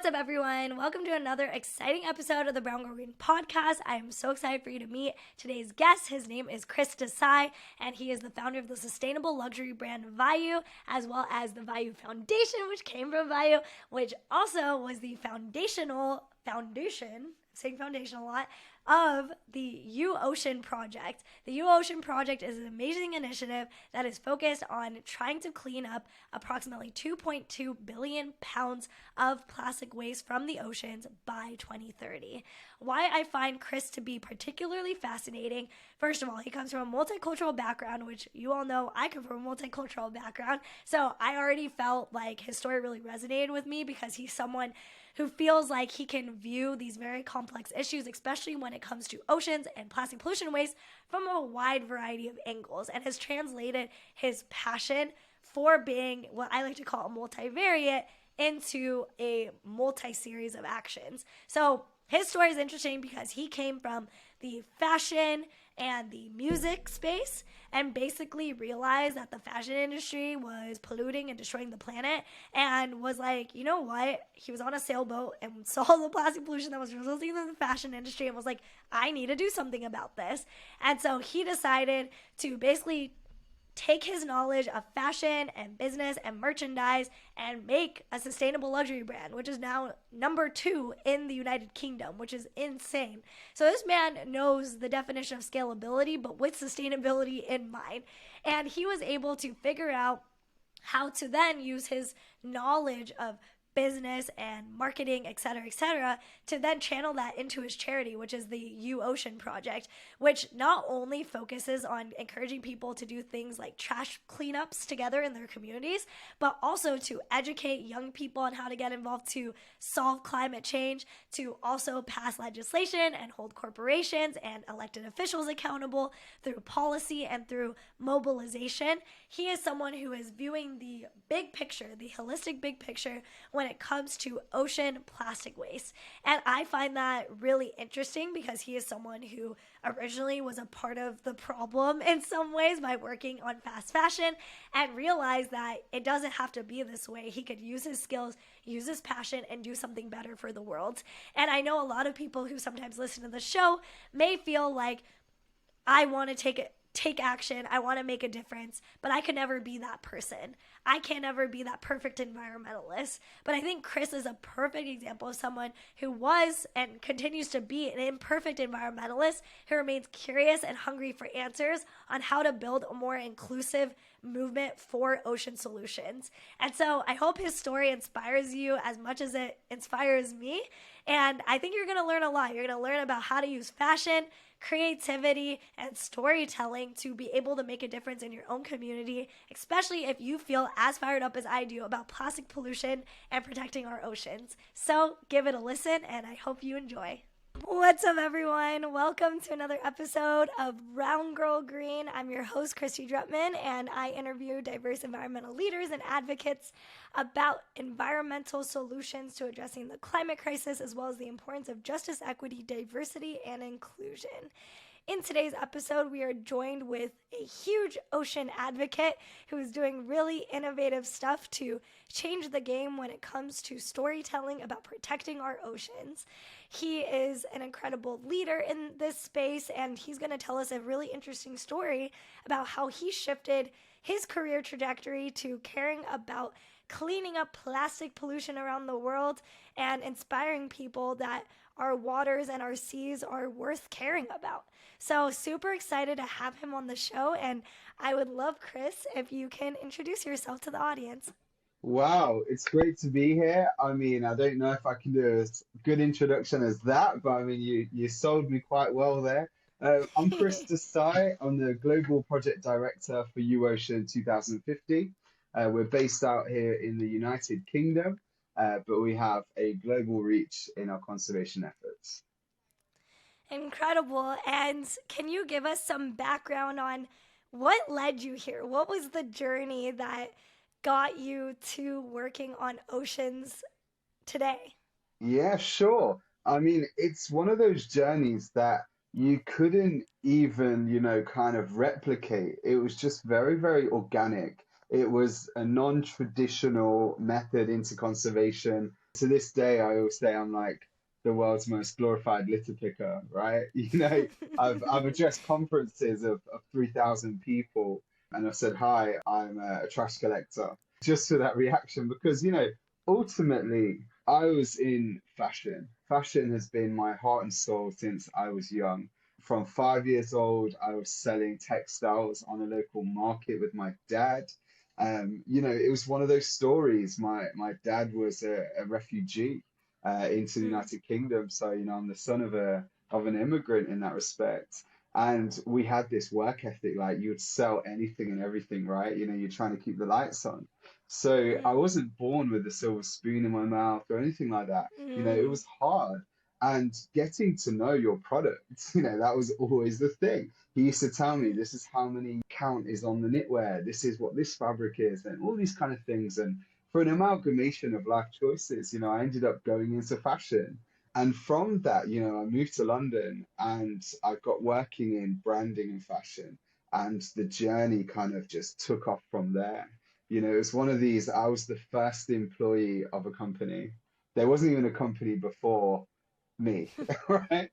up, everyone? Welcome to another exciting episode of the Brown Girl Green podcast. I am so excited for you to meet today's guest. His name is Chris Desai, and he is the founder of the sustainable luxury brand Vayyu, as well as the Vayyu Foundation, which came from Vayyu, which also was the foundation, saying foundation a lot, of the UOcean project. The UOcean project is an amazing initiative that is focused on trying to clean up approximately 2.2 billion pounds of plastic waste from the oceans by 2030. Why I find Chris to be particularly fascinating, first of all, he comes from a multicultural background, which you all know I come from a multicultural background. So I already felt like his story really resonated with me because he's someone who feels like he can view these very complex issues, especially when it comes to oceans and plastic pollution waste, from a wide variety of angles, and has translated his passion for being what I like to call a multivariate into a multi-series of actions. So his story is interesting because he came from the fashion and the music space and basically realized that the fashion industry was polluting and destroying the planet, and was like, you know what? He was on a sailboat and saw the plastic pollution that was resulting in the fashion industry and was like, I need to do something about this. And so he decided to basically take his knowledge of fashion and business and merchandise and make a sustainable luxury brand, which is now number 2 in the United Kingdom, which is insane. So this man knows the definition of scalability, but with sustainability in mind. And he was able to figure out how to then use his knowledge of business and marketing, et cetera, to then channel that into his charity, which is the UOcean project, which not only focuses on encouraging people to do things like trash cleanups together in their communities, but also to educate young people on how to get involved to solve climate change, to also pass legislation and hold corporations and elected officials accountable through policy and through mobilization. He is someone who is viewing the big picture, the holistic big picture, when it comes to ocean plastic waste. And I find that really interesting because he is someone who originally was a part of the problem in some ways by working on fast fashion, and realized that it doesn't have to be this way. He could use his skills, use his passion, and do something better for the world. And I know a lot of people who sometimes listen to the show may feel like, I want to take action, I want to make a difference, but I could never be that person. I can't ever be that perfect environmentalist. But I think Chris is a perfect example of someone who was and continues to be an imperfect environmentalist who remains curious and hungry for answers on how to build a more inclusive movement for ocean solutions. And so I hope his story inspires you as much as it inspires me. And I think you're going to learn a lot. You're going to learn about how to use fashion, creativity, and storytelling to be able to make a difference in your own community, especially if you feel as fired up as I do about plastic pollution and protecting our oceans. So give it a listen, and I hope you enjoy. What's up, everyone? Welcome to another episode of Brown Girl Green. I'm your host, Christy Drutman, and I interview diverse environmental leaders and advocates about environmental solutions to addressing the climate crisis, as well as the importance of justice, equity, diversity, and inclusion. In today's episode, we are joined with a huge ocean advocate who is doing really innovative stuff to change the game when it comes to storytelling about protecting our oceans. He is an incredible leader in this space, and he's going to tell us a really interesting story about how he shifted his career trajectory to caring about cleaning up plastic pollution around the world and inspiring people that our waters and our seas are worth caring about. So super excited to have him on the show, and I would love, Chris, if you can introduce yourself to the audience. Wow, it's great to be here. I mean, I don't know if I can do as good introduction as that, but I mean, you sold me quite well there. I'm Chris Desai. I'm the Global Project Director for UOcean 2050. We're based out here in the United Kingdom, but we have a global reach in our conservation efforts. Incredible. And can you give us some background on what led you here? What was the journey that got you to working on oceans today? Yeah, sure. I mean, it's one of those journeys that you couldn't even, kind of replicate. It was just very, very organic. It was a non-traditional method into conservation. To this day, I always say I'm like the world's most glorified litter picker, right? I've addressed conferences of 3,000 people, and I've said, "Hi, I'm a trash collector," just for that reaction, because ultimately, I was in fashion. Fashion has been my heart and soul since I was young. From 5 years old, I was selling textiles on a local market with my dad. It was one of those stories. My dad was a refugee into the Mm, United Kingdom, so I'm the son of an immigrant in that respect. And we had this work ethic, like you would sell anything and everything, right? You're trying to keep the lights on. So I mm, wasn't born with a silver spoon in my mouth or anything like that. It mm, was hard. And getting to know your product, that was always the thing. He used to tell me mm, this is how many count is on the knitwear, this is what this fabric is, and all these kind of things. And for an amalgamation of life choices, I ended up going into fashion. And from that, I moved to London and I got working in branding and fashion. And the journey kind of just took off from there. It was one of these, I was the first employee of a company. There wasn't even a company before me, right?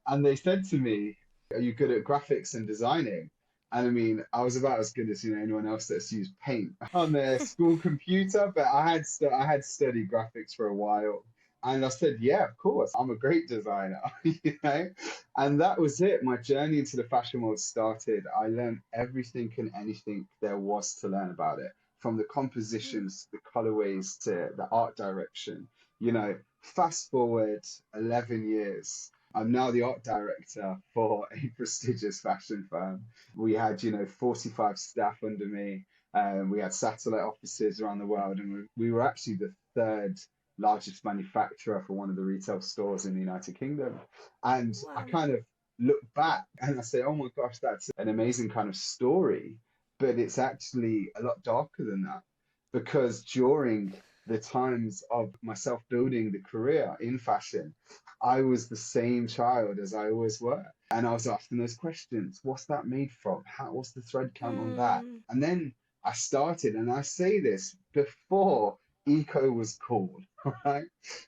And they said to me, "Are you good at graphics and designing?" And I mean, I was about as good as anyone else that's used paint on their school computer, but I had studied graphics for a while. And I said, "Yeah, of course, I'm a great designer," you know? And that was it. My journey into the fashion world started. I learned everything and anything there was to learn about it, from the mm. compositions, the colorways to the art direction. Fast forward 11 years. I'm now the art director for a prestigious fashion firm. We had, 45 staff under me. We had satellite offices around the world, and we were actually the third largest manufacturer for one of the retail stores in the United Kingdom. And I Wow. kind of look back and I say, oh my gosh, that's an amazing kind of story. But it's actually a lot darker than that, because during the times of myself building the career in fashion, I was the same child as I always were. And I was asking those questions. What's that made from? What's the thread count on that? Mm. And then I started, and I say this before eco was cool, right?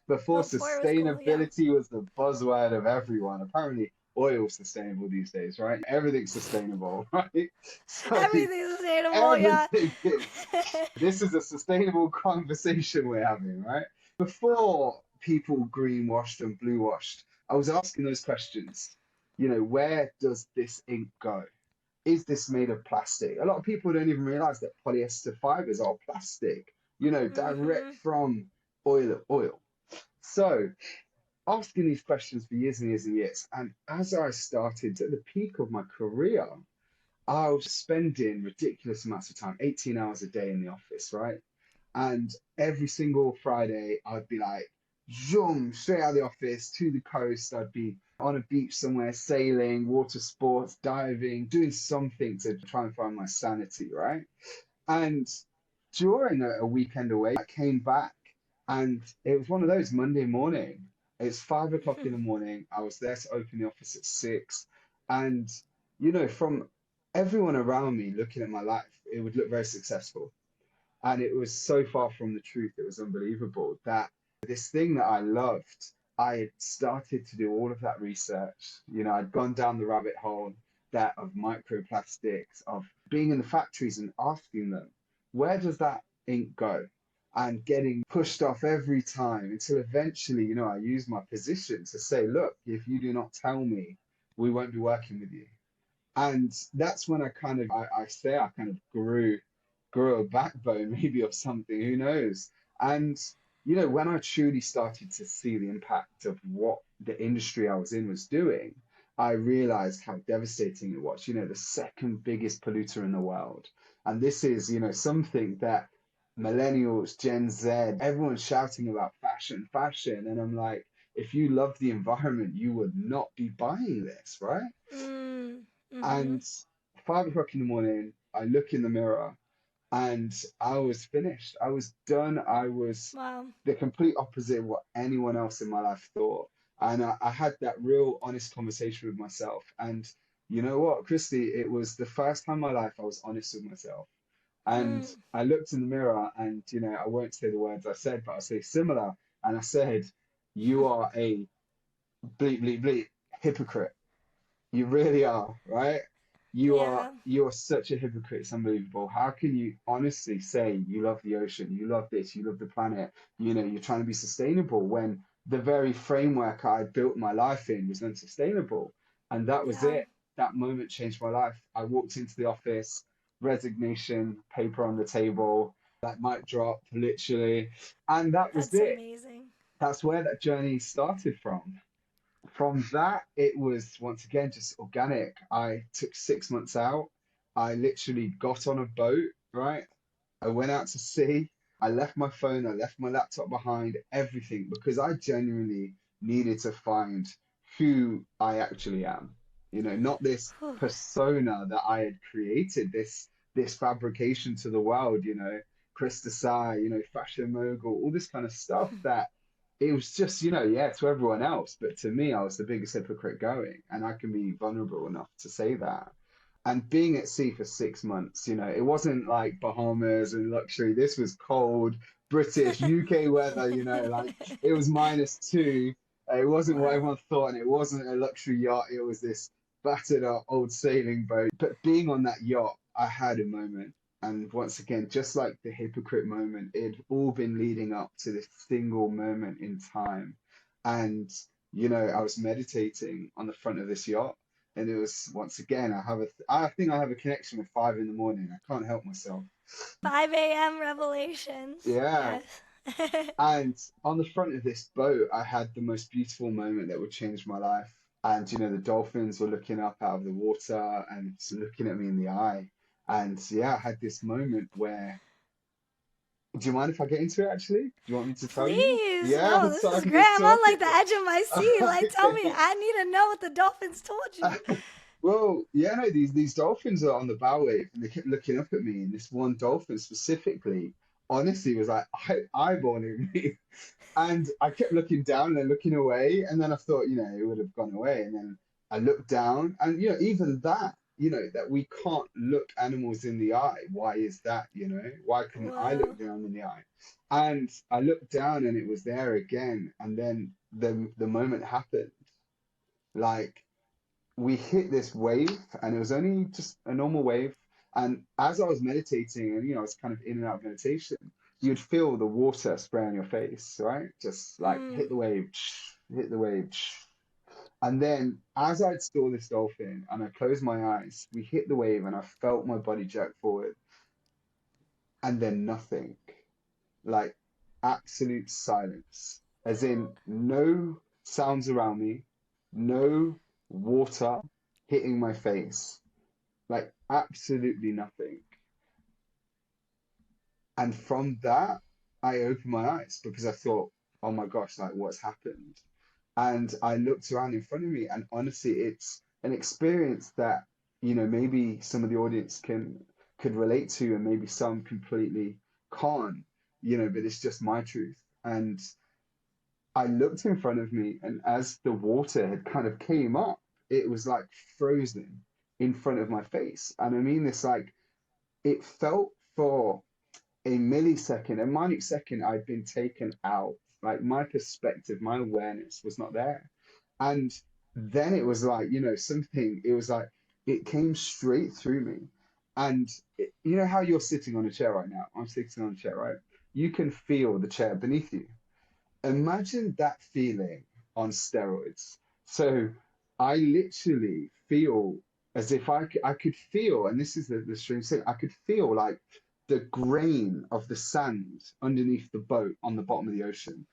Before Before it was cool, yeah. sustainability was the buzzword of everyone. Apparently, oil's sustainable these days, right? Everything's sustainable, right? So Everything's sustainable, yeah. everything is. This is a sustainable conversation we're having, right? Before people greenwashed and blue washed, I was asking those questions. Where does this ink go? Is this made of plastic? A lot of people don't even realize that polyester fibers are plastic, direct Hmm. from oil. So asking these questions for years and years and years. And as I started at the peak of my career, I was spending ridiculous amounts of time, 18 hours a day in the office, right? And every single Friday, I'd be like, zoom, straight out of the office to the coast. I'd be on a beach somewhere, sailing, water sports, diving, doing something to try and find my sanity, right? And during a weekend away, I came back and it was one of those Monday morning. It's 5 o'clock in the morning. I was there to open the office at 6. And, from everyone around me looking at my life, it would look very successful. And it was so far from the truth. It was unbelievable that this thing that I loved, I had started to do all of that research. I'd gone down the rabbit hole that of microplastics, of being in the factories and asking them, where does that ink go? And getting pushed off every time until eventually, I used my position to say, look, if you do not tell me, we won't be working with you. And that's when I say I kind of grew a backbone maybe of something, who knows? And when I truly started to see the impact of what the industry I was in was doing, I realized how devastating it was. The second biggest polluter in the world. And this is, something that millennials, Gen Z, everyone's shouting about fashion, fashion. And I'm like, if you love the environment, you would not be buying this, right? Mm. Hmm. And 5 o'clock in the morning, I look in the mirror and I was finished. I was done. I was Wow. the complete opposite of what anyone else in my life thought. And I had that real honest conversation with myself. And you know what, Christy, it was the first time in my life I was honest with myself. And Mm. I looked in the mirror and, I won't say the words I said, but I'll say similar. and I said, "You are a bleep bleep bleep hypocrite. You really are, right? Yeah. You are such a hypocrite. It's unbelievable. How can you honestly say you love the ocean, you love this, you love the planet, you're trying to be sustainable when the very framework I built my life in was unsustainable?" And that was Yeah. it. That moment changed my life. I walked into the office, resignation, paper on the table, that mic drop, literally. And that was That's it. amazing. That's where that journey started from. From that, it was once again just organic. I took 6 months out. I literally got on a boat, right? I went out to sea. I left my phone, I left my laptop behind, everything, because I genuinely needed to find who I actually am. Not this Whew. persona that I had created, this fabrication to the world, Chris Desai, fashion mogul, all this kind of stuff that it was just, yeah, to everyone else. But to me, I was the biggest hypocrite going. And I can be vulnerable enough to say that. And being at sea for 6 months, it wasn't like Bahamas and luxury. This was cold, British, UK weather, like it was -2. It wasn't what Wow. everyone thought, and it wasn't a luxury yacht. It was this battered up old sailing boat. But being on that yacht, I had a moment. And once again, just like the hypocrite moment, it had all been leading up to this single moment in time. And, I was meditating on the front of this yacht. And it was once again, I think I have a connection with 5 in the morning. I can't help myself. 5 a.m. revelations. Yeah. Yes. And on the front of this boat, I had the most beautiful moment that would change my life. And the dolphins were looking up out of the water and looking at me in the eye. And yeah, I had this moment where, do you mind if I get into it actually? Do you want me to tell you? Please. Yeah, No, this so I is can great. just I'm on talk like the it. edge of my seat. Like, tell me. Okay. I need to know what the dolphins told you. Well, yeah, no, these dolphins are on the bow wave and they kept looking up at me. And this one dolphin specifically, honestly, was like eyeballing me. And I kept looking down and then looking away. And then I thought, it would have gone away. And then I looked down and, even that, that we can't look animals in the eye. Why is that, Why couldn't I look Whoa. down in the eye? And I looked down and it was there again. And then the moment happened. Like, we hit this wave and it was only just a normal wave. And as I was meditating and, I was kind of in and out of meditation, you'd feel the water spray on your face, right? Just like Mm. hit the wave, hit the wave. And then as I saw this dolphin and I closed my eyes, we hit the wave and I felt my body jerk forward and then nothing, like absolute silence, as in no sounds around me, no water hitting my face, like absolutely nothing. And from that, I opened my eyes because I thought, oh my gosh, like what's happened? And I looked around in front of me, and honestly, it's an experience that, maybe some of the audience could relate to, and maybe some completely can't, but it's just my truth. And I looked in front of me, and as the water had kind of came up, it was like frozen in front of my face. And I mean this like it felt for a millisecond, a minute second, I'd been taken out. Like my perspective, my awareness was not there. And then it was like, something, it was like it came straight through me. And you know how you're sitting on a chair right now? I'm sitting on a chair, right? You can feel the chair beneath you. Imagine that feeling on steroids. So I literally feel as if I could feel, and this is the strange thing, I could feel like the grain of the sand underneath the boat on the bottom of the ocean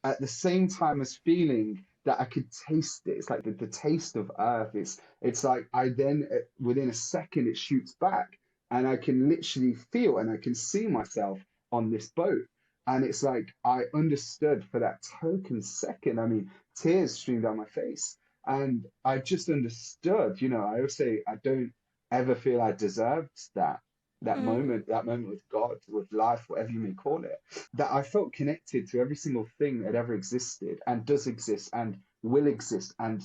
at the same time as feeling that I could taste it. It's like the taste of earth. It's like I then within a second it shoots back and I can literally feel and I can see myself on this boat. And it's like I understood for that token second. I mean, tears streamed down my face. And I just understood, I always say I don't ever feel I deserved Mm. that moment with God, with life, whatever you may call it, that I felt connected to every single thing that ever existed and does exist and will exist and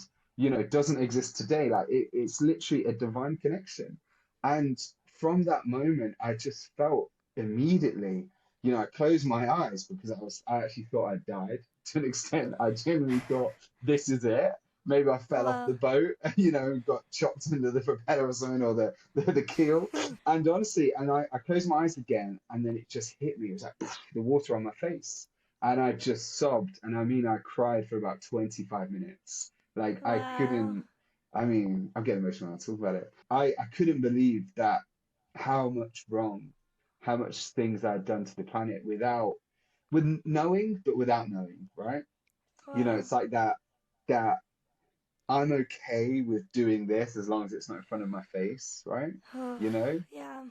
doesn't exist today. Like it's literally a divine connection. And from that moment, I just felt immediately, I closed my eyes because I actually thought I'd died. to an extent. I genuinely thought, this is it. Maybe I fell off the Wow. boat, got chopped under the propeller or something, or the keel. And honestly, I closed my eyes again, and then it just hit me. It was like the water on my face. And I just sobbed. And I mean, I cried for about 25 minutes. Like, I Wow. couldn't, I mean, I'm getting emotional when I talk about it. I couldn't believe that how much wrong, how much things I'd done to the planet with knowing, but without knowing, right? Wow. It's like that I'm okay with doing this as long as it's not in front of my face, right? Oh, You know? yeah.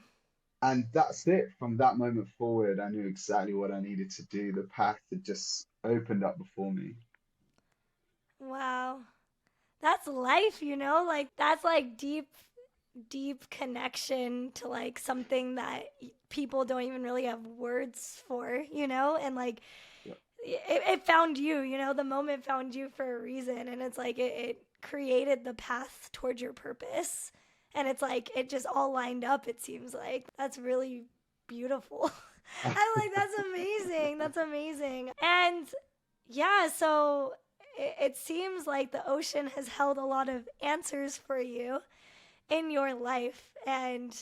And that's it. From that moment forward, I knew exactly what I needed to do. The path had just opened up before me. Wow. That's life, Like that's like deep connection to like something that people don't even really have words for, And like Yeah. it found you, the moment found you for a reason, and it's like it created the path towards your purpose. And it's like it just all lined up, it seems like. That's really beautiful. I like that's amazing. That's amazing. And yeah, so it seems like the ocean has held a lot of answers for you in your life. And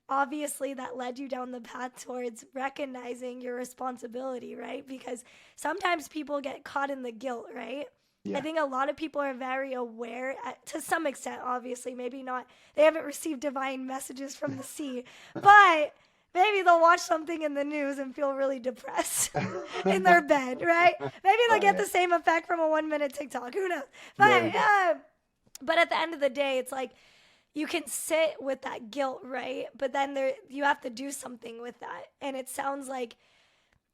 obviously, that led you down the path towards recognizing your responsibility, right? Because sometimes people get caught in the guilt, right? I Yeah. think a lot of people are very aware, to some extent, obviously, maybe not, they haven't received divine messages from the sea, but maybe they'll watch something in the news and feel really depressed in their bed, right? Maybe they'll get Right. the same effect from a 1 minute TikTok. Who knows? There But we go. but at the end of the day, it's like you can sit with that guilt, right? But then you have to do something with that. And it sounds like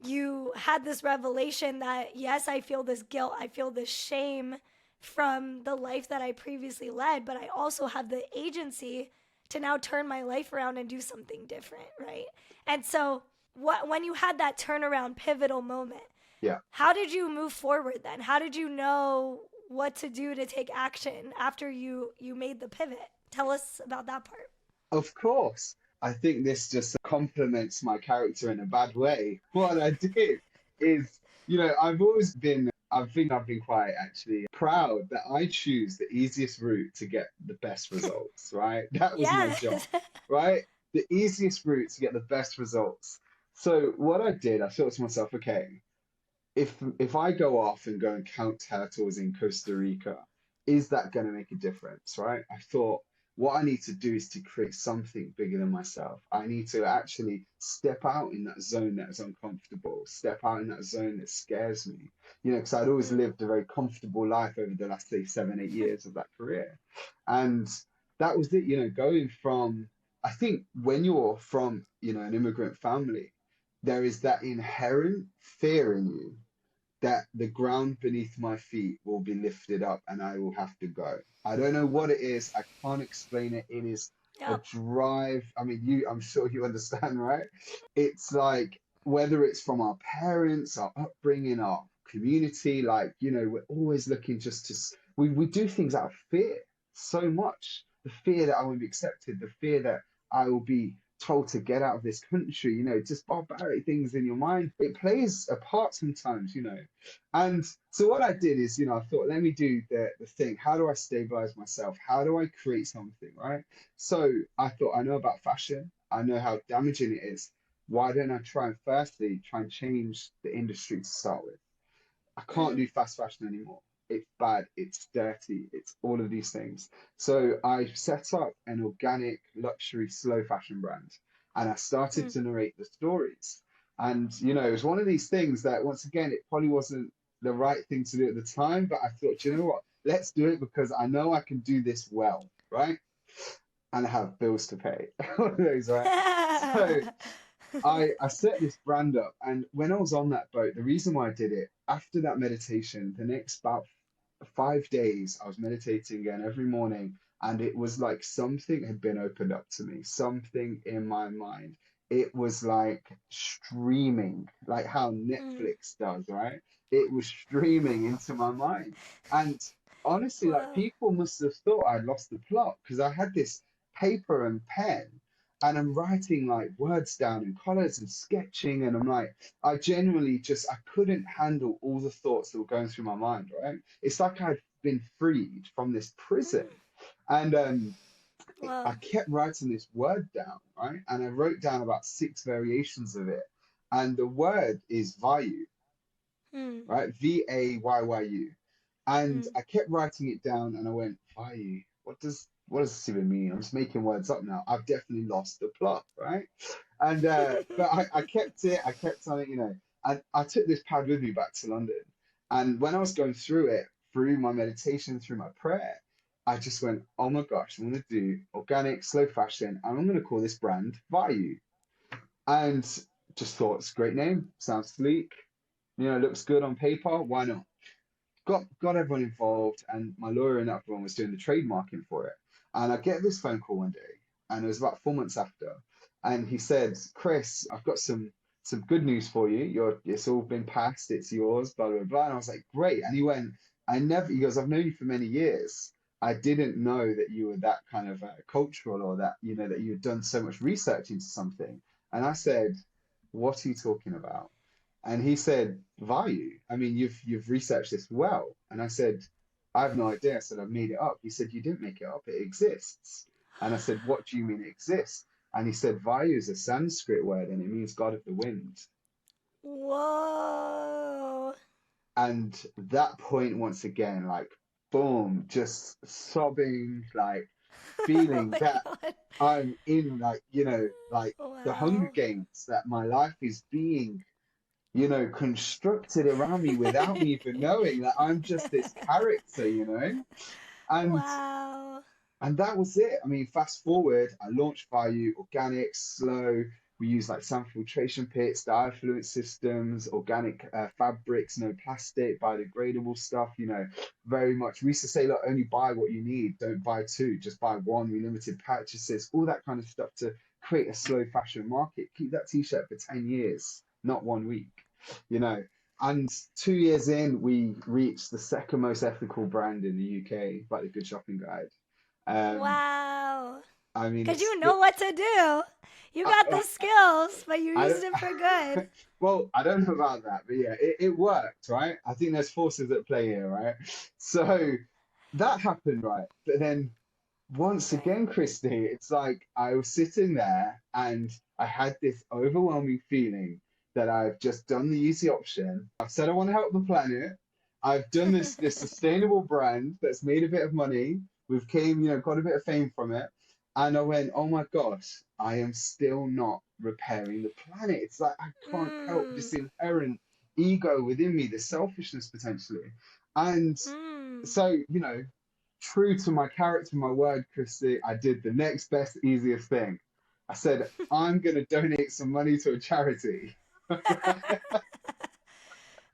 you had this revelation that yes, I feel this guilt, I feel this shame from the life that I previously led, but I also have the agency to now turn my life around and do something different, right? And so when you had that turnaround pivotal moment, Yeah. how did you move forward then? How did you know what to do to take action after you made the pivot? Tell us about that part. Of course. I think this just complements my character in a bad way. What I did is, I think I've been quite actually proud that I choose the easiest route to get the best results, right? That was my Yeah. job, right? The easiest route to get the best results. So what I did, I thought to myself, okay, if I go off and go and count turtles in Costa Rica, is that going to make a difference, right? I thought what I need to do is to create something bigger than myself. I need to actually step out in that zone that is uncomfortable, step out in that zone that scares me, because I'd always Mm. lived a very comfortable life over the last, say, 7, 8 years of that career. And that was it, going from, I think when you're from, an immigrant family, there is that inherent fear in you that the ground beneath my feet will be lifted up and I will have to go. I don't know what it is. I can't explain it. It is a Yep. drive. I mean, I'm sure you understand, right? It's like whether it's from our parents, our upbringing, our community, like, we're always looking just we do things out of fear so much. The fear that I won't be accepted, the fear that I will be told to get out of this country, just barbaric things in your mind. It plays a part sometimes. And so what I did is, I thought, let me do the thing. How do I stabilize myself? How do I create something, right? So I thought, I know about fashion. I know how damaging it is. Why don't I try and firstly try and change the industry to start with? I can't Mm. do fast fashion anymore. It's bad, it's dirty, it's all of these things. So I set up an organic luxury slow fashion brand and I started Mm. to narrate the stories. And it was one of these things that once again, it probably wasn't the right thing to do at the time, but I thought, you know what? Let's do it because I know I can do this well, right? And I have bills to pay. One of those, right? So I set this brand up, and when I was on that boat, the reason why I did it after that meditation, the next about 5 days, I was meditating again every morning, and it was like something had been opened up to me, something in my mind. It was like streaming, like how Mm. Netflix does, right? It was streaming into my mind. And honestly, like Whoa. people must have thought I'd lost the plot because I had this paper and pen and I'm writing like words down in colors and sketching, and I'm like, I genuinely just I couldn't handle all the thoughts that were going through my mind, right? It's like I'd been freed from this prison. And I Whoa. kept writing this word down, right? And I wrote down about six variations of it. And the word is Vayyu, Mm, right? Vayyu. And mm. I kept writing it down and I went, Vayyu, what does this even mean? I'm just making words up now. I've definitely lost the plot, right? And but I kept it, I kept on it, and I took this pad with me back to London. And when I was going through it, through my meditation, through my prayer, I just went, oh my gosh, I'm gonna do organic, slow fashion, and I'm gonna call this brand Vayyu. And just thought it's a great name, sounds sleek, looks good on paper, why not? Got everyone involved, and my lawyer and everyone was doing the trademarking for it. And I get this phone call one day, and it was about 4 months after, and he said, "Chris, I've got some good news for you. It's all been passed. It's yours." Blah blah blah. And I was like, "Great." And he went, "I never." He goes, "I've known you for many years. I didn't know that you were that kind of cultural, or that that you had done so much research into something." And I said, "What are you talking about?" And he said, Vayyu. I mean, you've researched this well. And I said, I have no idea. I said, I've made it up. He said, you didn't make it up. It exists. And I said, what do you mean it exists? And he said, Vayyu is a Sanskrit word and it means God of the wind. Whoa. And that point, once again, like, boom, just sobbing, like, Oh feeling my that God. I'm in, like, like the Hunger Wow. Games, that my life is being constructed around me without me even knowing that I'm just this character. And Wow. that was it. I mean, fast forward, I launched Vayyu, organic, slow. We use like sound filtration pits, diaffluent systems, organic fabrics, no plastic, biodegradable stuff, very much. We used to say, look, only buy what you need, don't buy two, just buy one. We limited purchases, all that kind of stuff to create a slow fashion market. Keep that t-shirt for 10 years, not 1 week, you know. And 2 years in, we reached the second most ethical brand in the UK by the Good Shopping Guide. Um, Wow. I mean, Because it's you still, know what to do. You got the I, skills, but you I, used it for good. well, I don't know about that, but yeah, it worked, right? I think there's forces at play here, right? So that happened, right? But then once Right. again, Christy, it's like I was sitting there and I had this overwhelming feeling that I've just done the easy option. I've said I want to help the planet. I've done this sustainable brand that's made a bit of money. We've got a bit of fame from it. And I went, oh my gosh, I am still not repairing the planet. It's like I can't help Mm. this inherent ego within me, the selfishness potentially. And Mm. so, true to my character, my word, Christy, I did the next best, easiest thing. I said, I'm going to donate some money to a charity.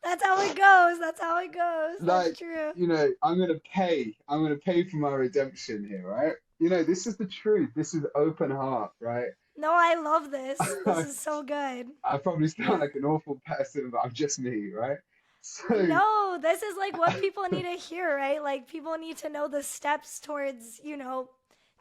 That's how it goes. That's how it goes. That's Like, true. I'm going to pay for my redemption here, right? This is the truth. This is open heart, right? No, I love this. This is so good. I probably sound Yeah. like an awful person, but I'm just me, right? So, No, this is like what people need to hear, right? Like people need to know the steps towards,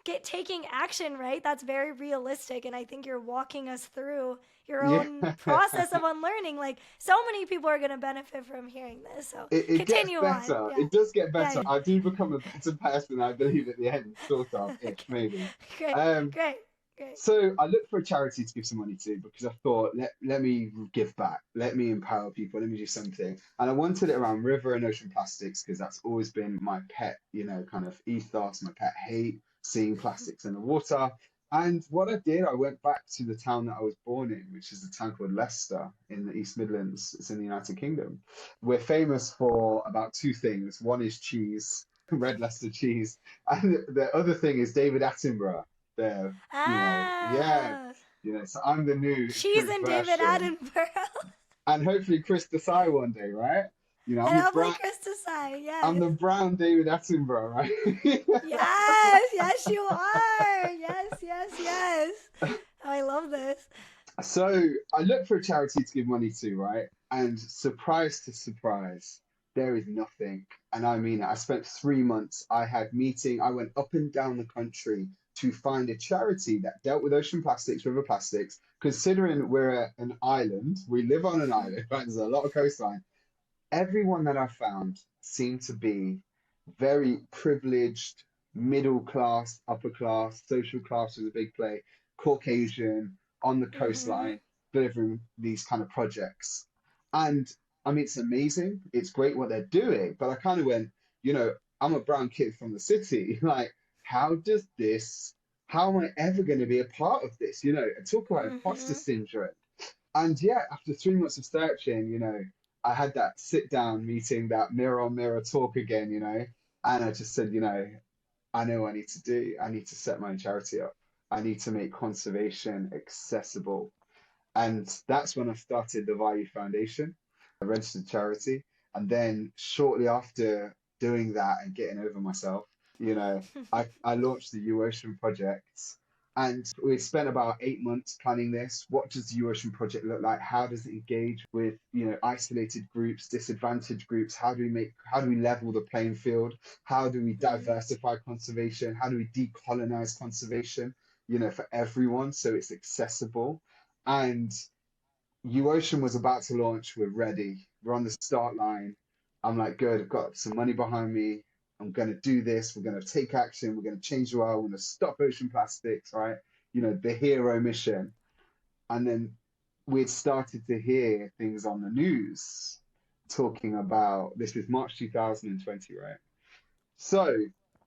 get taking action, right? That's very realistic and I think you're walking us through your yeah. own process of unlearning. Like so many people are going to benefit from hearing this. So, It gets continue on. better. Yeah. It does get Yeah. better. I do become a better person, I believe, at the end, sort of, ish, Okay. maybe. Great. Um, Great. Great. so I looked for a charity to give some money to because I thought, let me give back, let me empower people, let me do something. And I wanted it around river and ocean plastics because that's always been my pet, kind of ethos, my pet hate, seeing plastics in the water. And what I did, I went back to the town that I was born in, which is a town called Leicester in the East Midlands. It's in the United Kingdom. We're famous for about two things. One is cheese, red Leicester cheese, and the other thing is David Attenborough. The yeah, Ah, so I'm the new she's improved in David version, Attenborough. and hopefully Chris Desai one day, right? And I'm like Chris Desai. I'm Yes. the brown David Attenborough, right? Yes. Yes, you are. Yes. Yes. Yes. Oh, I love this. So I look for a charity to give money to, right? And surprise to surprise, there is nothing. And I mean it. I spent 3 months. I had meeting. I went up and down the country to find a charity that dealt with ocean plastics, river plastics, considering we're an island, we live on an island, right? There's a lot of coastline. Everyone that I found seemed to be very privileged, middle class, upper class, social class was a big play, Caucasian, on the Mm-hmm. coastline, delivering these kind of projects. And I mean, it's amazing. It's great what they're doing. But I kind of went, you know, I'm a brown kid from the city. Like, how does this, how am I ever going to be a part of this? You know, talk about imposter Mm-hmm. syndrome. And yeah, after 3 months of searching, you know, I had that sit down meeting, that mirror on mirror talk again, you know, and I just said, you I know what I need to do. I need to set my own charity up. I need to make conservation accessible. And that's when I started the Vayyu Foundation, a registered charity. And then shortly after doing that and getting over myself, I launched the UOcean project. And we spent about 8 months planning this. What does the UOcean project look like? How does it engage with, isolated groups, disadvantaged groups? How do we level the playing field? How do we Mm-hmm. diversify conservation? How do we decolonize conservation, for everyone so it's accessible? And UOcean was about to launch. We're ready. We're on the start line. I'm like, good, I've got some money behind me. I'm going to do this. We're going to take action. We're going to change the world. We're going to stop ocean plastics, right? The hero mission. And then we'd started to hear things on the news talking about this was March 2020, right? So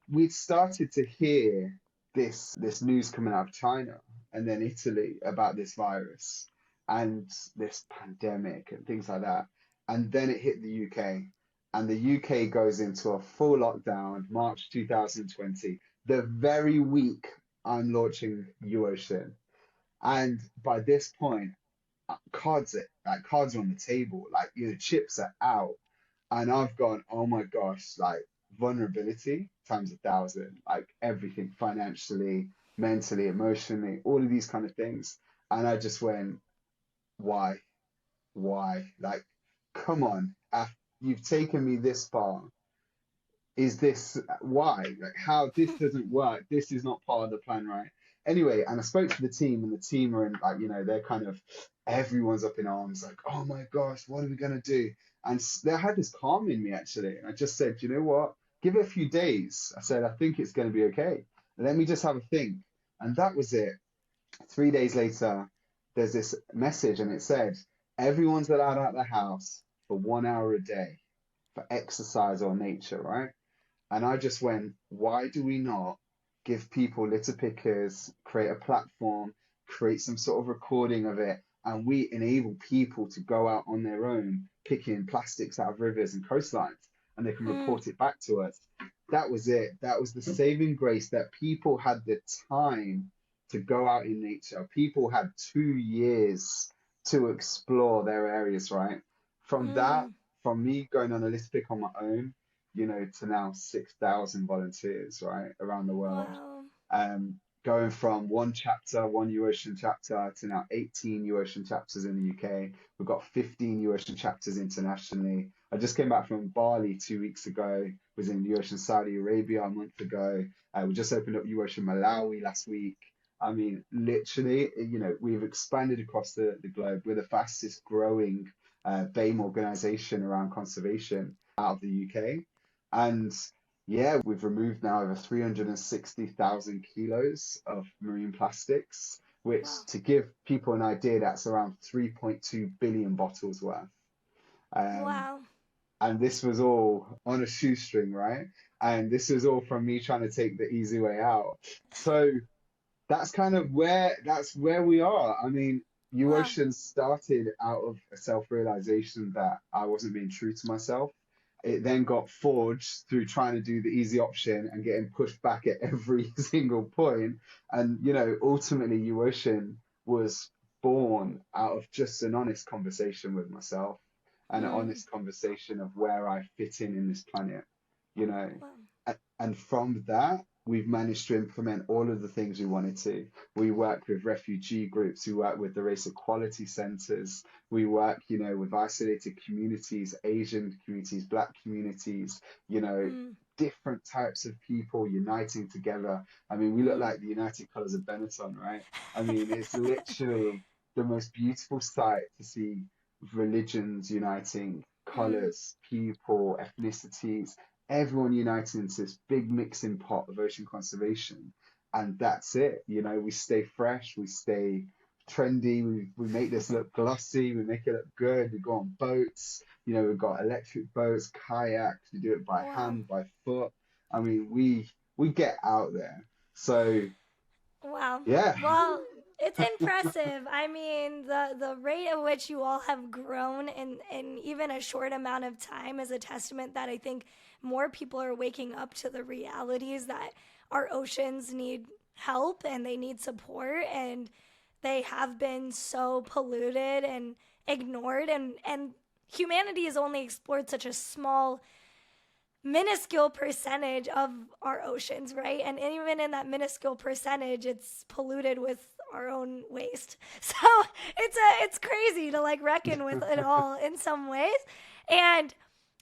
we'd started to hear this news coming out of China and then Italy about this virus and this pandemic and things like that. And then it hit the UK, and the UK goes into a full lockdown March 2020, the very week I'm launching UOcean. And by this point, cards are on the table, like chips are out, and I've gone, oh my gosh, like vulnerability times 1,000, like everything financially, mentally, emotionally, all of these kind of things. And I just went, why? Why? Like, come on, you've taken me this far. Is this why? Like, how this doesn't work? This is not part of the plan, right? Anyway, and I spoke to the team, and the team are in, like, they're kind of, everyone's up in arms, like, oh my gosh, what are we gonna do? And they had this calm in me actually. And I just said, you know what? Give it a few days. I said, I think it's gonna be okay. Let me just have a think. And that was it. 3 days later, there's this message, and it said, everyone's allowed out of the house for 1 hour a day for exercise or nature, right? And I just went, why do we not give people litter pickers, create a platform, create some sort of recording of it, and we enable people to go out on their own, picking plastics out of rivers and coastlines, and they can Mm. report it back to us. That was it. That was the saving grace, that people had the time to go out in nature. People had 2 years to explore their areas, right? From that, Mm. from me going on a litter pick on my own, to now 6,000 volunteers, right, around the world. Wow. Going from one chapter, one UOcean chapter, to now 18 UOcean chapters in the UK. We've got 15 UOcean chapters internationally. I just came back from Bali 2 weeks ago, was in UOcean Saudi Arabia a month ago. We just opened up UOcean Malawi last week. I mean, literally, we've expanded across the globe. We're the fastest growing BAME organization around conservation out of the UK. And yeah, we've removed now over 360,000 kilos of marine plastics, which, Wow. to give people an idea, that's around 3.2 billion bottles worth. Um, Wow. and this was all on a shoestring, right? And this was all from me trying to take the easy way out. So that's where we are. I mean, Wow. UOcean started out of a self-realization that I wasn't being true to myself. It then got forged through trying to do the easy option and getting pushed back at every single point. And ultimately, UOcean was born out of just an honest conversation with myself, and an Mm. honest conversation of where I fit in this planet. You know, Wow. and from that, we've managed to implement all of the things we wanted to. We work with refugee groups, we work with the race equality centers, we work, with isolated communities, Asian communities, Black communities, you know, Mm. different types of people uniting together. I mean, we look Mm. like the United Colors of Benetton, right? I mean, it's literally the most beautiful sight to see religions uniting, Mm. colors, people, ethnicities, everyone uniting into this big mixing pot of ocean conservation. And that's it. We stay fresh, we stay trendy, we make this look glossy, we make it look good. We go on boats, we've got electric boats, kayaks, we do it by Wow. hand, by foot. I mean, we get out there. So Wow. yeah. Well, it's impressive. I mean, the rate at which you all have grown in even a short amount of time is a testament that I think more people are waking up to the realities that our oceans need help and they need support, and they have been so polluted and ignored, and humanity has only explored such a small minuscule percentage of our oceans, right? And even in that minuscule percentage, it's polluted with our own waste. So it's crazy to like reckon with it all in some ways. And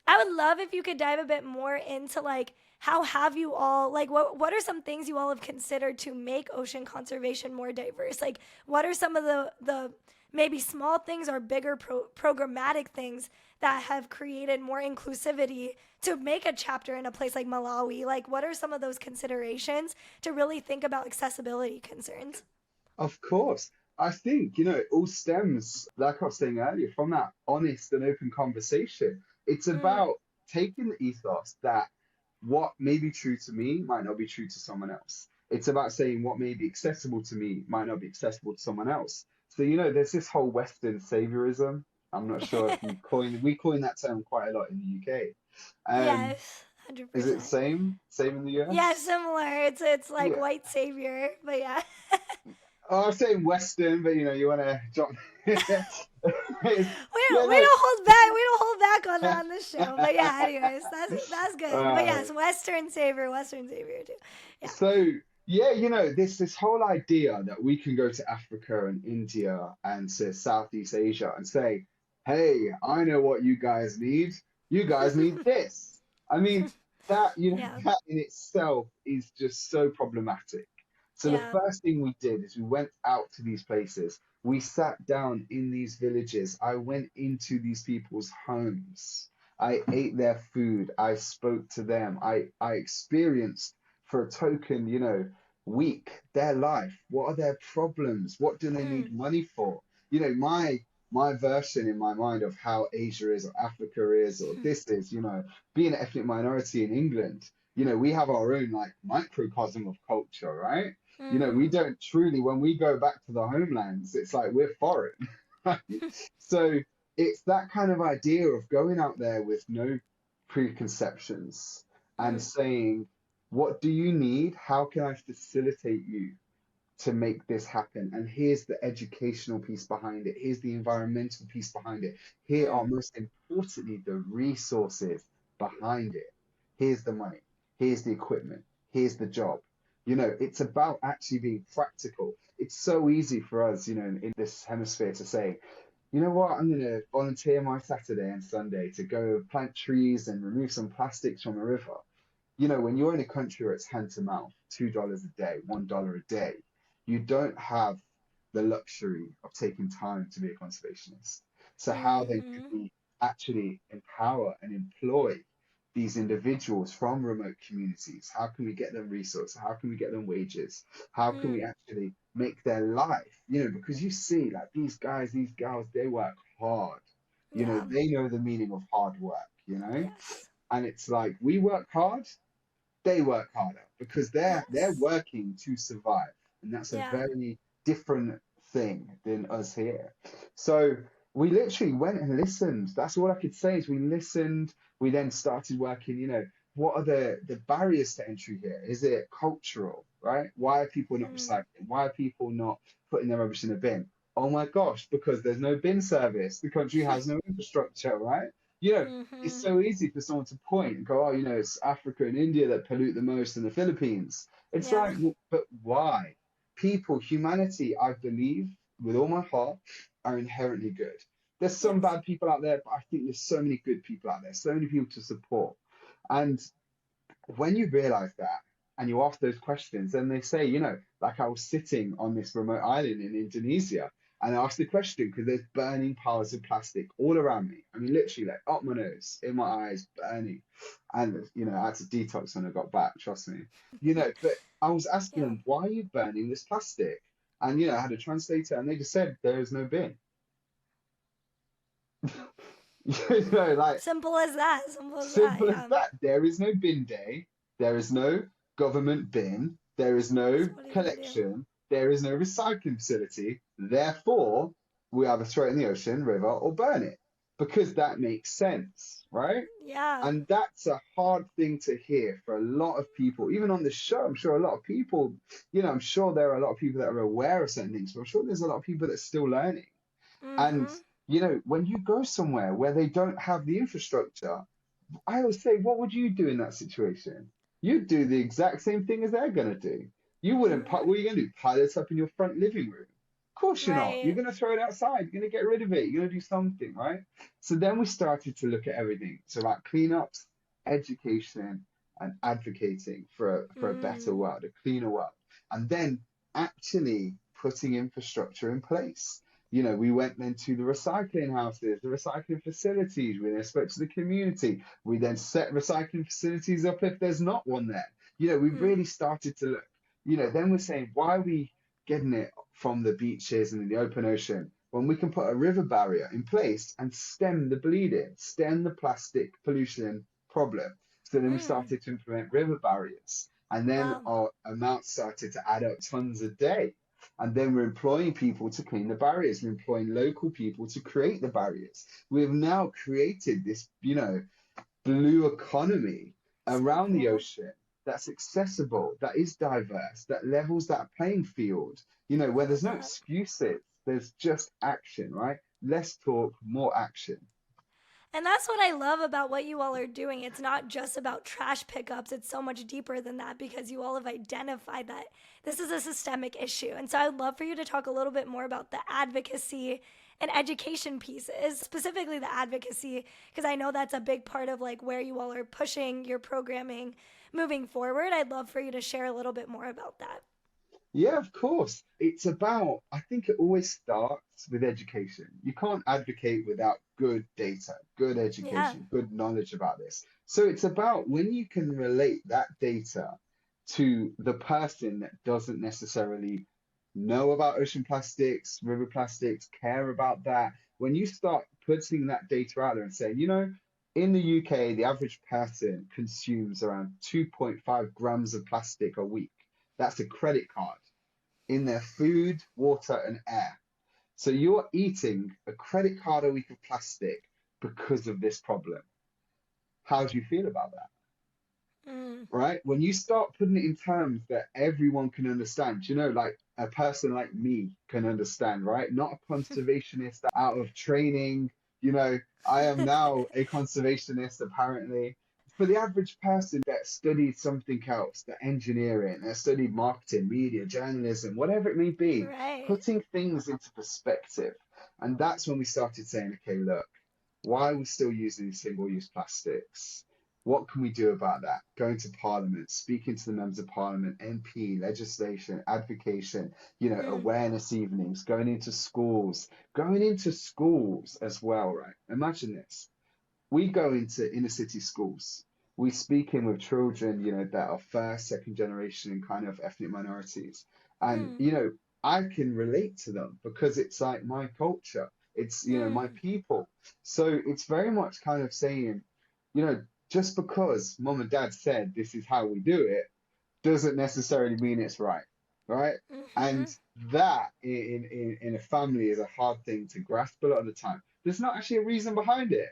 I would love if you could dive a bit more into like how have you all like what are some things you all have considered to make ocean conservation more diverse? Like what are some of the maybe small things or bigger programmatic things that have created more inclusivity to make a chapter in a place like Malawi? Like what are some of those considerations to really think about accessibility concerns? Of course. I think, it all stems, like I was saying earlier, from that honest and open conversation. It's Mm, about taking the ethos that what may be true to me might not be true to someone else. It's about saying what may be accessible to me might not be accessible to someone else. So, there's this whole Western saviorism. I'm not sure if we coin that term quite a lot in the UK. Um, yes, is it 100%. same in the Yeah, US? similar. It's like Yeah. white savior, but yeah. Oh, I'm saying Western, but you want to drop. Yeah, We don't hold back. We don't hold back on that on this show. But no. yeah, anyways, that's good. But Uh, yes, Western savior too. Yeah. so yeah, this whole idea that we can go to Africa and India and to Southeast Asia and say, "Hey, I know what you guys need. You guys need this." I mean, that Yeah. that in itself is just so problematic. So the Yeah. first thing we did is we went out to these places. We sat down in these villages. I went into these people's homes. I ate their food. I spoke to them. I experienced for a token, week, their life. What are their problems? What do they Mm, need money for? My version in my mind of how Asia is or Africa is or this is, being an ethnic minority in England, we have our own like microcosm of culture, right? We mm-hmm. don't truly, when we go back to the homelands, it's like we're foreign. Right? So it's that kind of idea of going out there with no preconceptions and Mm, saying, what do you need? How can I facilitate you to make this happen? And here's the educational piece behind it. Here's the environmental piece behind it. Here are mm, most importantly the resources behind it. Here's the money. Here's the equipment. Here's the job. It's about actually being practical. It's so easy for us, in this hemisphere to say, you know what, I'm going to volunteer my Saturday and Sunday to go plant trees and remove some plastics from a river. When you're in a country where it's hand to mouth, $2 a day, $1 a day, you don't have the luxury of taking time to be a conservationist. So how then could mm-hmm. we actually empower and employ these individuals from remote communities? How can we get them resources? How can we get them wages? How can we Mm, actually make their life, because you see like these guys, these gals, they work hard. yeah. They know the meaning of hard work. Yes. And it's like we work hard, they work harder because they're Yes. working to survive, and that's a Yeah. very different thing than us here. So we literally went and listened. That's all I could say is we listened. We then started working. What are the barriers to entry here? Is it cultural, right? Why are people not Mm, recycling? Why are people not putting their rubbish in a bin? Oh my gosh, because there's no bin service. The country has no infrastructure, right? You know, it's mm-hmm. so easy for someone to point and go, oh, it's Africa and India that pollute the most and the Philippines. It's Yeah. like, well, but why? People, humanity, I believe with all my heart, are inherently good. There's some Yes. bad people out there, but I think there's so many good people out there, so many people to support. And when you realize that and you ask those questions, then they say, like I was sitting on this remote island in Indonesia and I asked the question because there's burning piles of plastic all around me. I mean, literally, like up my nose, in my eyes, burning. And, I had to detox when I got back, trust me. But I was asking Yeah. them, why are you burning this plastic? And, I had a translator and they just said, there is no bin. Like, Simple as that. Simple as that. simple as Yeah. that. There is no bin day. There is no government bin. There is no So what are you gonna do? collection. There is no recycling facility. Therefore, we either throw it in the ocean, river, or burn it because that makes sense, right? Yeah. And that's a hard thing to hear for a lot of people. Even on the show, I'm sure a lot of people, I'm sure there are a lot of people that are aware of certain things, but I'm sure there's a lot of people that are still learning. And, Mm-hmm. when you go somewhere where they don't have the infrastructure, I always say, what would you do in that situation? You'd do the exact same thing as they're gonna do. You wouldn't Mm-hmm. what are you gonna do? Pile it up in your front living room? Of course you're not. You're Right. gonna throw it outside. You're gonna get rid of it. You're gonna do something, right? So then we started to look at everything. So like cleanups, education, and advocating for a better Mm. world, a cleaner world, and then actually putting infrastructure in place. We went then to the recycling houses, the recycling facilities. We then spoke to the community. We then set recycling facilities up if there's not one there. We Mm. really started to look. Then we're saying, why are we getting it from the beaches and in the open ocean when we can put a river barrier in place and stem the bleeding, stem the plastic pollution problem? So then we Mm. started to implement river barriers. And then Wow. our amounts started to add up tons a day. And then we're employing people to clean the barriers. We're employing local people to create the barriers. We've now created this, blue economy So around the cool. ocean that's accessible, that is diverse, that levels that playing field, I where there's love no that. excuses, there's just action, right? Less talk, more action. And that's what I love about what you all are doing. It's not just about trash pickups, it's so much deeper than that because you all have identified that this is a systemic issue. And so I'd love for you to talk a little bit more about the advocacy and education pieces, specifically the advocacy, because I know that's a big part of like where you all are pushing your programming moving forward. I'd love for you to share a little bit more about that. Yeah, of course. I think it always starts with education. You can't advocate without good data, good Yeah. education, good knowledge about this. So it's about when you can relate that data to the person that doesn't necessarily know about ocean plastics, river plastics, care about that. When you start putting that data out there and saying, in the UK, the average person consumes around 2.5 grams of plastic a week. That's a credit card in their food, water, and air. So you're eating a credit card a week of plastic because of this problem. How do you feel about that? Mm. Right? When you start putting it in terms that everyone can understand, like a person like me can understand, right? Not a conservationist out of training. I am now a conservationist, apparently. For the average person that studied something else, that engineering, that studied marketing, media, journalism, whatever it may be, Right. putting things into perspective. And that's when we started saying, okay, look, why are we still using single-use plastics? What can we do about that? Going to Parliament, speaking to the members of Parliament, MP, legislation, advocation, Mm. awareness evenings, going into schools as well, right? Imagine this. We go into inner city schools. We speak in with children, that are first, second generation and kind of ethnic minorities. And, Mm. I can relate to them because it's like my culture. It's, my Mm. people. So it's very much kind of saying, you know, just because mom and dad said this is how we do it doesn't necessarily mean it's right, right? And Mm-hmm. that in a family is a hard thing to grasp a lot of the time. There's not actually a reason behind it.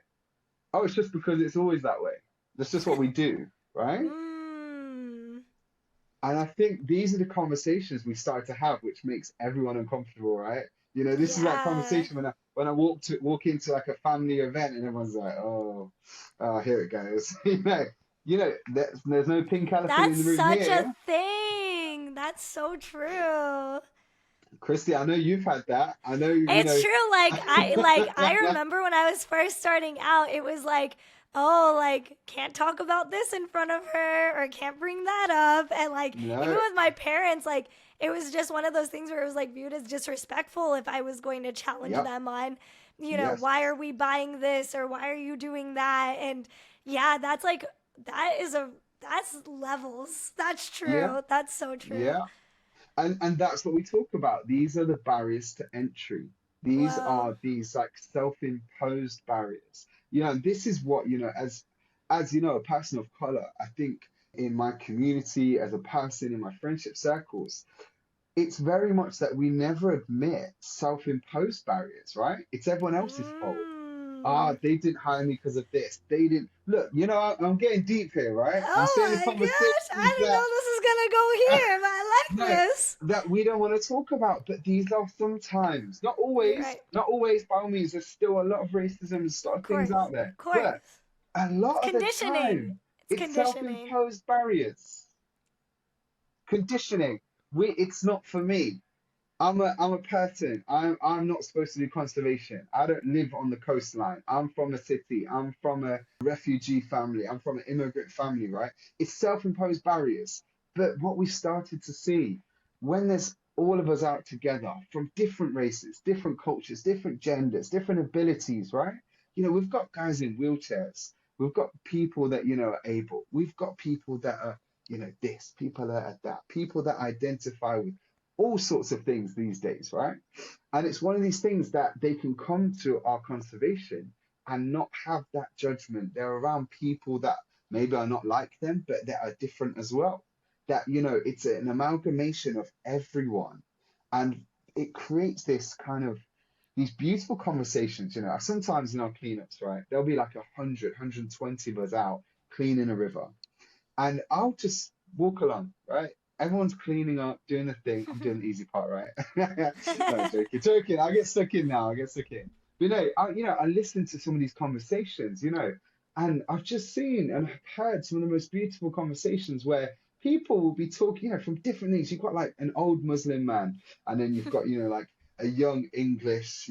Oh, it's just because it's always that way. That's just what we do, right? Mm. And I think these are the conversations we start to have, which makes everyone uncomfortable, right? This is that Yeah. conversation when I walk into like a family event and everyone's like, oh, here it goes. There's no pink elephant That's in the room such a here. thing. That's so true. Christy, I know you've had that. I know, It's true. Like I remember when I was first starting out, it was like, oh, like, can't talk about this in front of her or can't bring that up. And like, even No, with my parents, like, it was just one of those things where it was like viewed as disrespectful if I was going to challenge yep, them on, yes, why are we buying this or why are you doing that? And yeah, that's like, that's levels. That's yeah, true. That's so true. yeah. And that's what we talk about. These are the barriers to entry. These Wow. are these like self-imposed barriers. This is what, as a person of color, I think in my community, as a person in my friendship circles, it's very much that we never admit self-imposed barriers, right? It's everyone else's fault. Ah, Mm. they didn't hire me because of this. They didn't look, I'm getting deep here, right? I'm Oh saying the my gosh. I conversations didn't that know this was going to go here, but I like no, this. that we don't want to talk about, but these are sometimes, You're right. not always by all means, there's still a lot of racism and a lot Of of things course. out there. Of But course. a It's lot of the conditioning. time, It's it's conditioning. self-imposed barriers, conditioning. It's not for me. I'm a person. I'm not supposed to do conservation. I don't live on the coastline. I'm from a city. I'm from a refugee family. I'm from an immigrant family, right? It's self-imposed barriers. But what we started to see when there's all of us out together from different races, different cultures, different genders, different abilities, right? We've got guys in wheelchairs. We've got people that, are able. We've got people that are, this, people that are that, people that identify with all sorts of things these days, right? And it's one of these things that they can come to our conservation and not have that judgment. They're around people that maybe are not like them, but that are different as well. That, it's an amalgamation of everyone. And it creates this kind of these beautiful conversations. Sometimes in our cleanups, right, there'll be like 120 of us out cleaning a river. And I'll just walk along, right? Everyone's cleaning up, doing the thing. I'm doing the easy part, right? No, joking, joking. I get stuck in now. I get stuck in. But no, I listen to some of these conversations, and I've just seen and heard some of the most beautiful conversations where people will be talking, from different things. You've got like an old Muslim man, and then you've got, like a young English,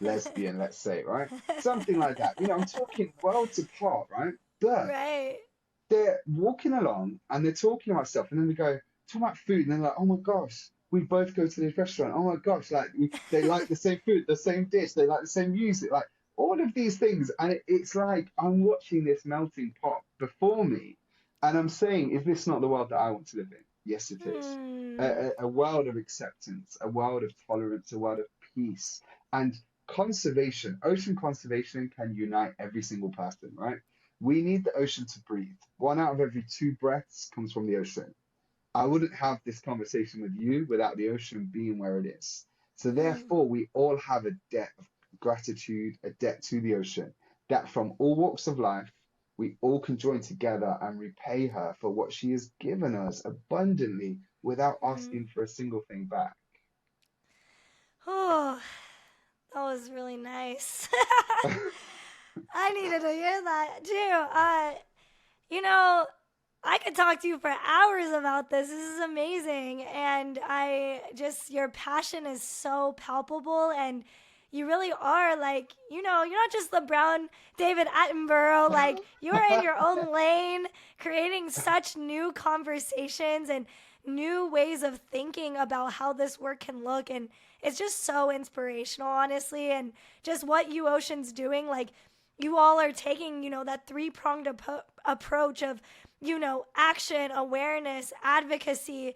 lesbian, let's say, right? Something like that. I'm talking worlds apart, right? But Right. they're walking along and they're talking about stuff, and then they go talking about food, and they're like, "Oh my gosh, we both go to this restaurant. Oh my gosh, like they like the same food, the same dish, they like the same music, like all of these things." And it's like I'm watching this melting pot before me, and I'm saying, "Is this not the world that I want to live in?" Yes, it is. Hmm. A world of acceptance, a world of tolerance, a world of peace, and conservation. Ocean conservation can unite every single person, right? We need the ocean to breathe. One out of every two breaths comes from the ocean. I wouldn't have this conversation with you without the ocean being where it is. So Hmm. therefore, we all have a debt of gratitude, a debt to the ocean, that from all walks of life, we all can join together and repay her for what she has given us abundantly without Hmm. asking for a single thing back. Oh, that was really nice. I needed to hear that too. You know, I could talk to you for hours about this. This is amazing. And your passion is so palpable. And you really are like, you're not just the brown David Attenborough. Like, you're in your own lane, creating such new conversations and new ways of thinking about how this work can look. And it's just so inspirational, honestly. And just what UOcean's doing, like, you all are taking, that three-pronged approach of, action, awareness, advocacy,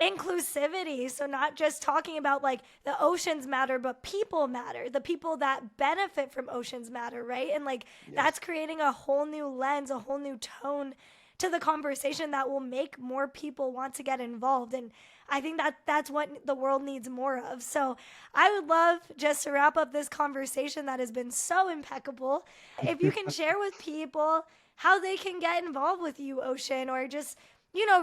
inclusivity. So not just talking about like the oceans matter, but people matter. The people that benefit from oceans matter, right? And like that's Yes. creating a whole new lens, a whole new tone to the conversation that will make more people want to get involved. And I think that that's what the world needs more of. So I would love just to wrap up this conversation that has been so impeccable. If you can share with people how they can get involved with UOcean, or just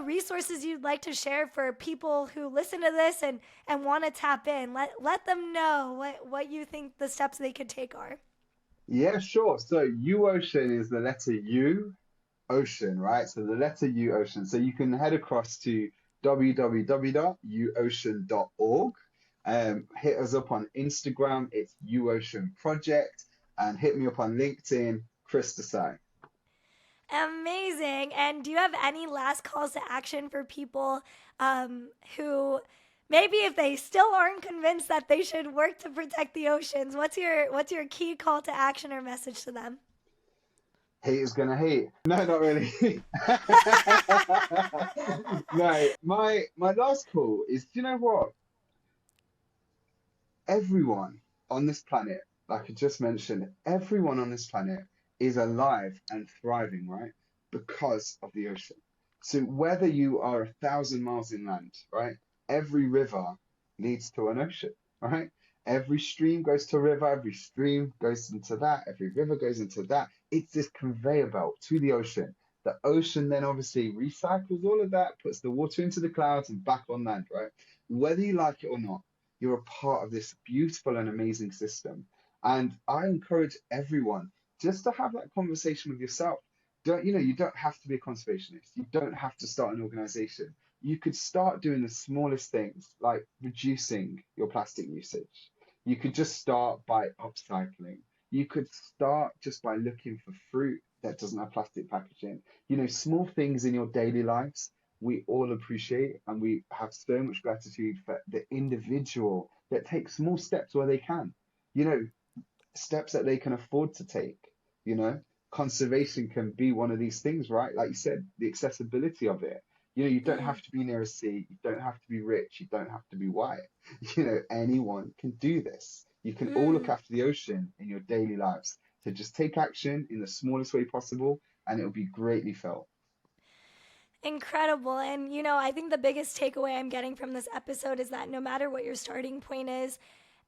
resources you'd like to share for people who listen to this and want to tap in. Let them know what you think the steps they could take are. Yeah, sure. So U Ocean is the letter U, ocean, right? So the letter U ocean. So you can head across to www.uocean.org. Hit us up on Instagram, it's UOcean Project, and hit me up on LinkedIn, Chris Desai. Amazing. And do you have any last calls to action for people who maybe if they still aren't convinced that they should work to protect the oceans, what's your key call to action or message to them? Hate is gonna hate. No, not really. No, my last call is, do you know what? Everyone on this planet, like I just mentioned, everyone on this planet is alive and thriving, right? Because of the ocean. So whether you are 1,000 miles inland, right? Every river leads to an ocean, right? Every stream goes to a river, every stream goes into that, every river goes into that. It's this conveyor belt to the ocean. The ocean then obviously recycles all of that, puts the water into the clouds and back on land, right? Whether you like it or not, you're a part of this beautiful and amazing system. And I encourage everyone just to have that conversation with yourself. You don't have to be a conservationist. You don't have to start an organization. You could start doing the smallest things like reducing your plastic usage. You could just start by upcycling. You could start just by looking for fruit that doesn't have plastic packaging. Small things in your daily lives we all appreciate, and we have so much gratitude for the individual that takes small steps where they can. You know, Steps that they can afford to take. You know, Conservation can be one of these things, right? Like you said, the accessibility of it. You don't Mm, have to be near a sea, you don't have to be rich, you don't have to be white. Anyone can do this. You can all look mm. after the ocean in your daily lives. So just take action in the smallest way possible, and it'll be greatly felt. Incredible. And, I think the biggest takeaway I'm getting from this episode is that no matter what your starting point is,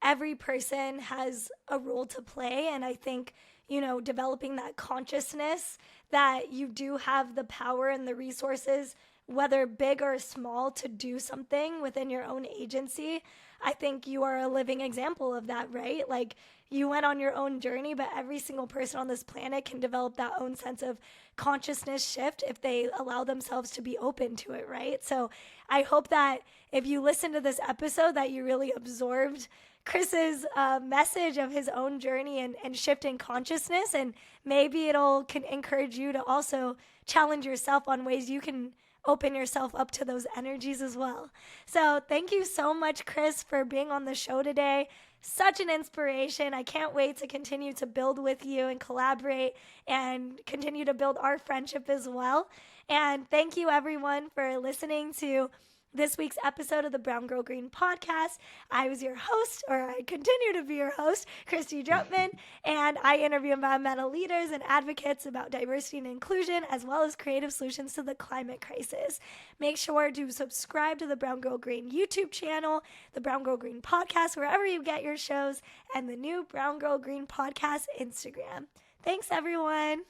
every person has a role to play. And I think, developing that consciousness that you do have the power and the resources, whether big or small, to do something within your own agency. I think you are a living example of that, right? Like, you went on your own journey, but every single person on this planet can develop that own sense of consciousness shift if they allow themselves to be open to it, right? So I hope that if you listen to this episode, that you really absorbed Chris's message of his own journey and shift in consciousness, and maybe it'll can encourage you to also challenge yourself on ways you can open yourself up to those energies as well. So thank you so much, Chris, for being on the show today. Such an inspiration. I can't wait to continue to build with you and collaborate and continue to build our friendship as well. And thank you, everyone, for listening to this week's episode of the Brown Girl Green podcast. I was your host, or I continue to be your host, Christy Drutman, and I interview environmental leaders and advocates about diversity and inclusion, as well as creative solutions to the climate crisis. Make sure to subscribe to the Brown Girl Green YouTube channel, the Brown Girl Green podcast, wherever you get your shows, and the new Brown Girl Green podcast Instagram. Thanks, everyone.